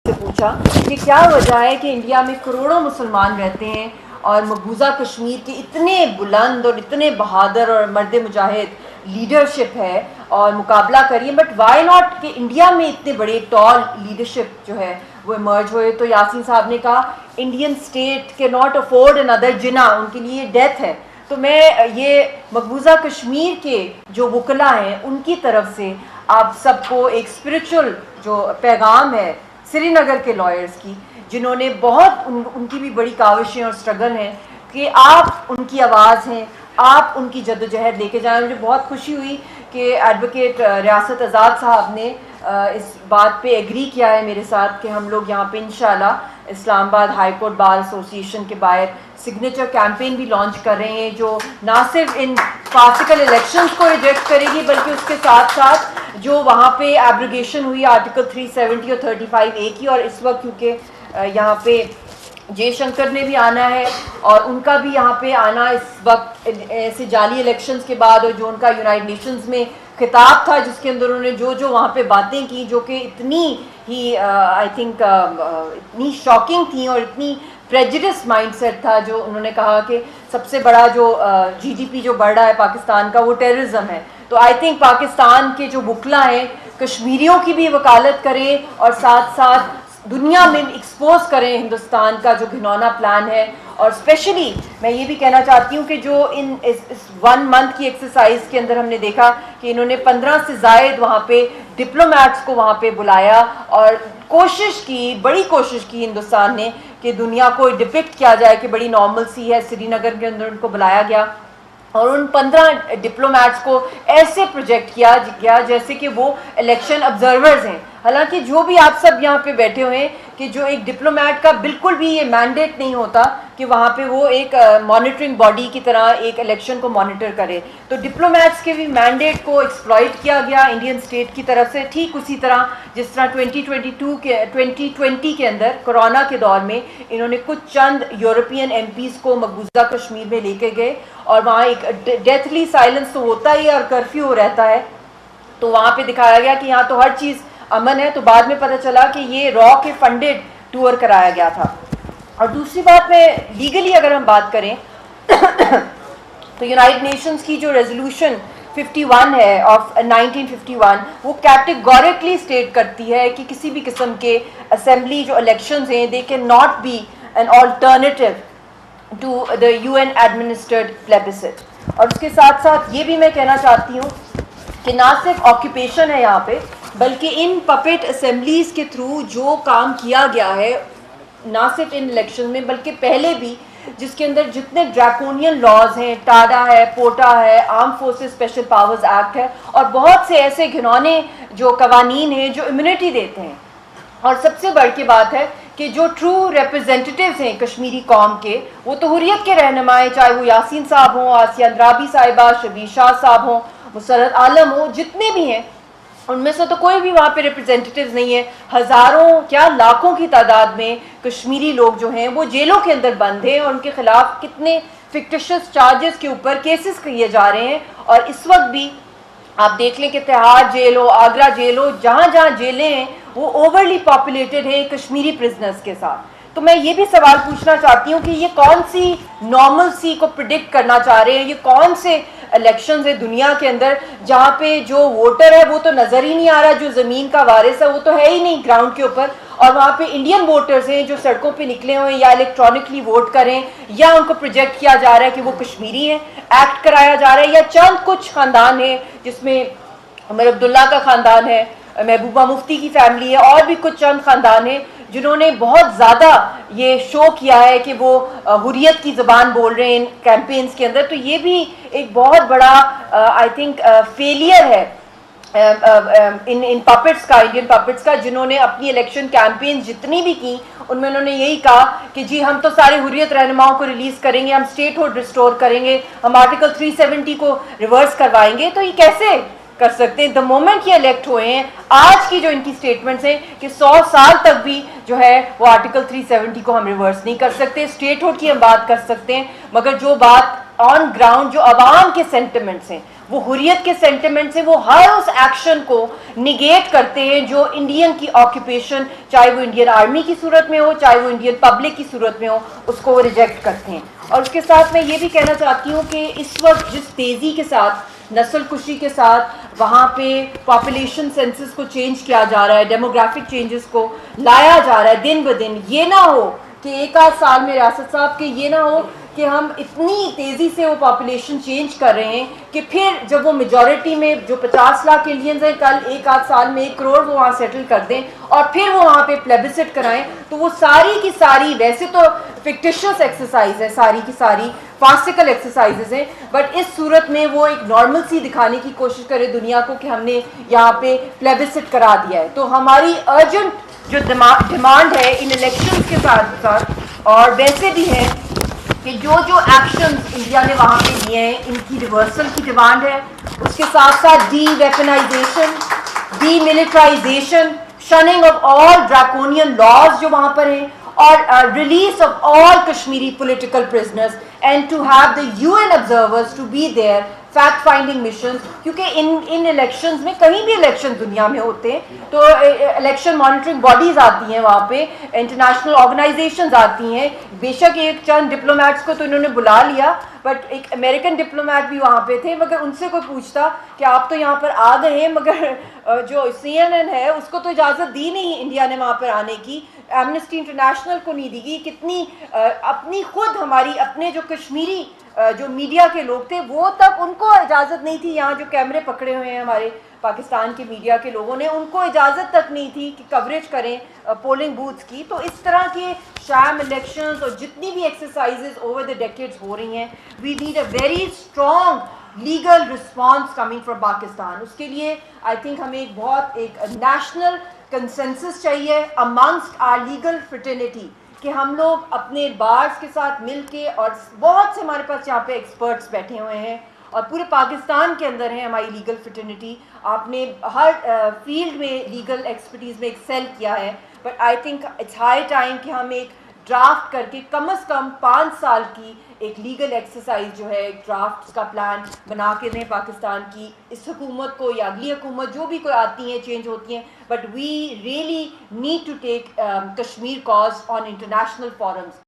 سے پوچھا کہ کیا وجہ ہے کہ انڈیا میں کروڑوں مسلمان رہتے ہیں اور مقبوضہ کشمیر کے اتنے بلند اور اتنے بہادر اور مرد مجاہد لیڈرشپ ہے اور مقابلہ کریے، بٹ وائی ناٹ کہ انڈیا میں اتنے بڑے ٹال لیڈرشپ جو ہے وہ ایمرج ہوئے؟ تو یاسین صاحب نے کہا انڈین اسٹیٹ کے ناٹ افورڈ اندر جنا، ان کے لیے ڈیتھ ہے۔ تو میں یہ مقبوضہ کشمیر کے جو وکلاء ہیں ان کی طرف سے آپ سب کو ایک اسپرچل جو پیغام ہے سری نگر کے لائرز کی، جنہوں نے بہت ان کی بھی بڑی کاوشیں اور اسٹرگل ہیں، کہ آپ ان کی آواز ہیں، آپ ان کی جدوجہد لے کے جائیں۔ مجھے بہت خوشی ہوئی کہ ایڈوکیٹ ریاست آزاد صاحب نے اس بات پہ ایگری کیا ہے میرے ساتھ کہ ہم لوگ یہاں پہ انشاءاللہ اسلام آباد ہائی کورٹ بار ایسوسی ایشن کے باہر سگنیچر کیمپین بھی لانچ کر رہے ہیں، جو نہ صرف ان فاسیکل الیکشنز کو ریجیکٹ کرے گی بلکہ اس کے ساتھ ساتھ جو وہاں پہ ایبروگیشن ہوئی آرٹیکل 370 اور 35A کی، اور اس وقت کیونکہ یہاں پہ جے شنکر نے بھی آنا ہے اور ان کا بھی یہاں پہ آنا اس وقت ایسے جعلی الیکشنز کے بعد، اور جو ان کا یونائٹڈ نیشنز میں خطاب تھا جس کے اندر انہوں نے جو وہاں پہ باتیں کی جو کہ اتنی ہی آئی تھنک اتنی شاکنگ تھیں اور اتنی پریجڈس مائنڈ سیٹ تھا، جو انہوں نے کہا کہ سب سے بڑا جو جی ڈی پی جو بڑھ رہا ہے پاکستان کا وہ ٹیررزم ہے۔ تو آئی تھنک پاکستان کے جو وکلاء ہیں کشمیریوں کی بھی وکالت کریں اور ساتھ ساتھ دنیا میں ایکسپوز کریں ہندوستان کا جو گھنونا پلان ہے۔ اور اسپیشلی میں یہ بھی کہنا چاہتی ہوں کہ جو اس 1 منتھ کی ایکسرسائز کے اندر ہم نے دیکھا کہ انہوں نے 15 سے زائد وہاں پہ ڈپلومیٹس کو وہاں پہ بلایا اور کوشش کی، بڑی کوشش کی ہندوستان نے کہ دنیا کو ڈپکٹ کیا جائے کہ بڑی نارمل سی ہے۔ سری نگر کے اندر ان کو بلایا گیا اور ان 15 ڈپلومیٹس کو ایسے پروجیکٹ کیا گیا جیسے کہ وہ الیکشن آبزرورز ہیں، حالانکہ جو بھی آپ سب یہاں پہ بیٹھے ہوئے ہیں کہ جو ایک ڈپلومیٹ کا بالکل بھی یہ مینڈیٹ نہیں ہوتا کہ وہاں پہ وہ ایک مانیٹرنگ باڈی کی طرح ایک الیکشن کو مانیٹر کرے، تو ڈپلومیٹس کے بھی مینڈیٹ کو ایکسپلائٹ کیا گیا انڈین اسٹیٹ کی طرف سے، ٹھیک اسی طرح جس طرح 2020 کے اندر کورونا کے دور میں انہوں نے کچھ چند یورپین ایم پیز کو مقبوضہ کشمیر میں لے کے گئے اور وہاں ایک ڈیتھلی سائلنس تو ہوتا ہی اور کرفیو رہتا ہے، تو وہاں پہ دکھایا گیا کہ یہاں تو ہر چیز امن ہے۔ تو بعد میں پتہ چلا کہ یہ را کے فنڈڈ ٹور کرایا گیا تھا۔ اور دوسری بات میں لیگلی اگر ہم بات کریں تو یونائٹڈ نیشنز کی جو ریزولوشن 51 ہے آف 1951 وہ کیٹیگوریکلی اسٹیٹ کرتی ہے کہ کسی بھی قسم کے اسمبلی جو الیکشنز ہیں they can not be an alternative to the UN administered plebiscite۔ اور اس کے ساتھ ساتھ یہ بھی میں کہنا چاہتی ہوں کہ نہ صرف آکوپیشن ہے یہاں پہ بلکہ ان پپیٹ اسمبلیز کے تھرو جو کام کیا گیا ہے نہ صرف ان الیکشن میں بلکہ پہلے بھی، جس کے اندر جتنے ڈریکونین لاز ہیں، ٹاڈا ہے، پوٹا ہے، arm forces special powers act ہے، اور بہت سے ایسے گھنونے جو قوانین ہیں جو امیونٹی دیتے ہیں۔ اور سب سے بڑھ کے بات ہے کہ جو ٹرو ریپرزینٹیوز ہیں کشمیری قوم کے، وہ تو حریت کے رہنمائے، چاہے وہ یاسین صاحب ہوں، آسیہ اندرابی صاحبہ، شبیر شاہ صاحب ہوں، مسرت عالم ہوں، جتنے بھی ہیں ان میں سے تو کوئی بھی وہاں پہ ریپرزینٹیوز نہیں ہے۔ ہزاروں کیا لاکھوں کی تعداد میں کشمیری لوگ جو ہیں وہ جیلوں کے اندر بند ہیں اور ان کے خلاف کتنے فکٹیشس چارجز کے اوپر کیسز کیے جا رہے ہیں۔ اور اس وقت بھی آپ دیکھ لیں کہ تہاڑ جیل ہو، آگرہ جیل ہو، جہاں جہاں جیلیں ہیں وہ اوورلی پاپولیٹڈ ہیں کشمیری پرزنرز کے ساتھ۔ تو میں یہ بھی سوال پوچھنا چاہتی ہوں کہ یہ کون سی نارمل سی کو پریڈکٹ کرنا چاہ رہے ہیں؟ یہ کون سے الیکشنز ہیں دنیا کے اندر جہاں پہ جو ووٹر ہے وہ تو نظر ہی نہیں آ رہا، جو زمین کا وارث ہے وہ تو ہے ہی نہیں گراؤنڈ کے اوپر، اور وہاں پہ انڈین ووٹرز ہیں جو سڑکوں پہ نکلے ہوئے یا الیکٹرانکلی ووٹ کریں، یا ان کو پروجیکٹ کیا جا رہا ہے کہ وہ کشمیری ہیں، ایکٹ کرایا جا رہا ہے، یا چند کچھ خاندان ہیں جس میں عمر عبداللہ کا خاندان ہے، محبوبہ مفتی کی فیملی ہے، اور بھی کچھ چند خاندان ہیں جنہوں نے بہت زیادہ یہ شو کیا ہے کہ وہ حریت کی زبان بول رہے ہیں ان کیمپینز کے اندر۔ تو یہ بھی ایک بہت بڑا آئی تھنک فیلئر ہے ان پپٹس کا، انڈین پپٹس کا، جنہوں نے اپنی الیکشن کیمپینز جتنی بھی کی ان میں انہوں نے یہی کہا کہ جی ہم تو سارے حریت رہنماؤں کو ریلیز کریں گے، ہم اسٹیٹ ہوڈ ریسٹور کریں گے، ہم آرٹیکل 370 کو ریورس کروائیں گے۔ تو یہ کیسے کر سکتے ہیں؟ دا مومنٹ یہ الیکٹ ہوئے ہیں، آج کی جو ان کی سٹیٹمنٹس ہیں کہ 100 سال تک بھی جو ہے وہ آرٹیکل 370 کو ہم ریورس نہیں کر سکتے، اسٹیٹ ہوڈ کی ہم بات کر سکتے ہیں، مگر جو بات آن گراؤنڈ جو عوام کے سینٹیمنٹس ہیں وہ حریت کے سینٹیمنٹ سے وہ ہر اس ایکشن کو نگیٹ کرتے ہیں جو انڈین کی آکوپیشن، چاہے وہ انڈین آرمی کی صورت میں ہو، چاہے وہ انڈین پبلک کی صورت میں ہو، اس کو وہ ریجیکٹ کرتے ہیں. اور اس کے ساتھ میں یہ بھی کہنا چاہتی ہوں کہ اس وقت جس تیزی کے ساتھ نسل کشی کے ساتھ وہاں پہ پاپولیشن سینسس کو چینج کیا جا رہا ہے، ڈیموگرافک چینجز کو لایا جا رہا ہے دن بدن، یہ نہ ہو کہ ایک آدھ سال میں ریاست صاحب کہ یہ نہ ہو کہ ہم اتنی تیزی سے وہ پاپولیشن چینج کر رہے ہیں کہ پھر جب وہ میجورٹی میں جو 50 لاکھ انڈینز ہیں کل ایک آدھ سال میں 1 کروڑ وہ وہاں سیٹل کر دیں اور پھر وہ وہاں پہ پلیبسٹ کرائیں، تو وہ ساری کی ساری ویسے تو فکٹیشس ایکسرسائز ہے، ساری کی ساری فاسٹیکل ایکسرسائزز ہیں، بٹ اس صورت میں وہ ایک نارمل سی دکھانے کی کوشش کرے دنیا کو کہ ہم نے یہاں پہ پلیبسٹ کرا دیا ہے. تو ہماری ارجنٹ جو ڈیمانڈ ہے ان الیکشنز کے ساتھ ساتھ اور ویسے بھی ہے کہ جو ایکشنز انڈیا نے وہاں پہ لیے ہیں ان کی ریورسل کی ڈیمانڈ ہے. اس کے ساتھ ساتھ de weaponization, de militarization, shunning of all draconian laws جو وہاں پر ہیں، اور release of all Kashmiri political prisoners and to have the UN observers to be there, fact finding missions, کیونکہ ان الیکشنز میں کہیں بھی الیکشن دنیا میں ہوتے ہیں تو الیکشن مانیٹرنگ باڈیز آتی ہیں، وہاں پہ انٹرنیشنل آرگنائزیشنز آتی ہیں. بے شک ایک چند ڈپلومیٹس کو تو انہوں نے بلا لیا، بٹ ایک امریکن ڈپلومیٹ بھی وہاں پہ تھے، مگر ان سے کوئی پوچھتا کہ آپ تو یہاں پر آ گئے ہیں مگر جو CNN ہے اس کو تو اجازت دی نہیں انڈیا نے وہاں پر آنے کی، ایمنسٹی انٹرنیشنل کو نہیں دی گئی. کتنی اپنی خود ہماری اپنے جو کشمیری جو میڈیا کے لوگ تھے وہ تک ان کو اجازت نہیں تھی، یہاں جو کیمرے پکڑے ہوئے ہیں ہمارے پاکستان کے میڈیا کے لوگوں نے ان کو اجازت تک نہیں تھی کہ کوریج کریں پولنگ بوتھس کی. تو اس طرح کے شام الیکشنز اور جتنی بھی ایکسرسائزز اوور دا ڈیکیڈز ہو رہی ہیں، we need a very strong legal response coming from Pakistan. اس کے لیے آئی تھنک ہمیں ایک نیشنل کنسنسس چاہیے امانگسٹ آر لیگل فریٹرنیٹی کہ ہم لوگ اپنے بارز کے ساتھ مل کے، اور بہت سے ہمارے پاس یہاں پہ ایکسپرٹس بیٹھے ہوئے ہیں اور پورے پاکستان کے اندر ہے ہماری لیگل فریٹرنیٹی، آپ نے ہر فیلڈ میں لیگل ایکسپرٹیز میں ایکسیل کیا ہے. But I think it's high time کہ ہم ایک ڈرافٹ کر کے کم از کم 5 سال کی ایک لیگل ایکسرسائز جو ہے، ایک ڈرافٹ کا پلان بنا کے دیں پاکستان کی اس حکومت کو یا اگلی حکومت جو بھی کوئی آتی ہیں چینج ہوتی ہیں. But we really need to take Kashmir cause on international forums.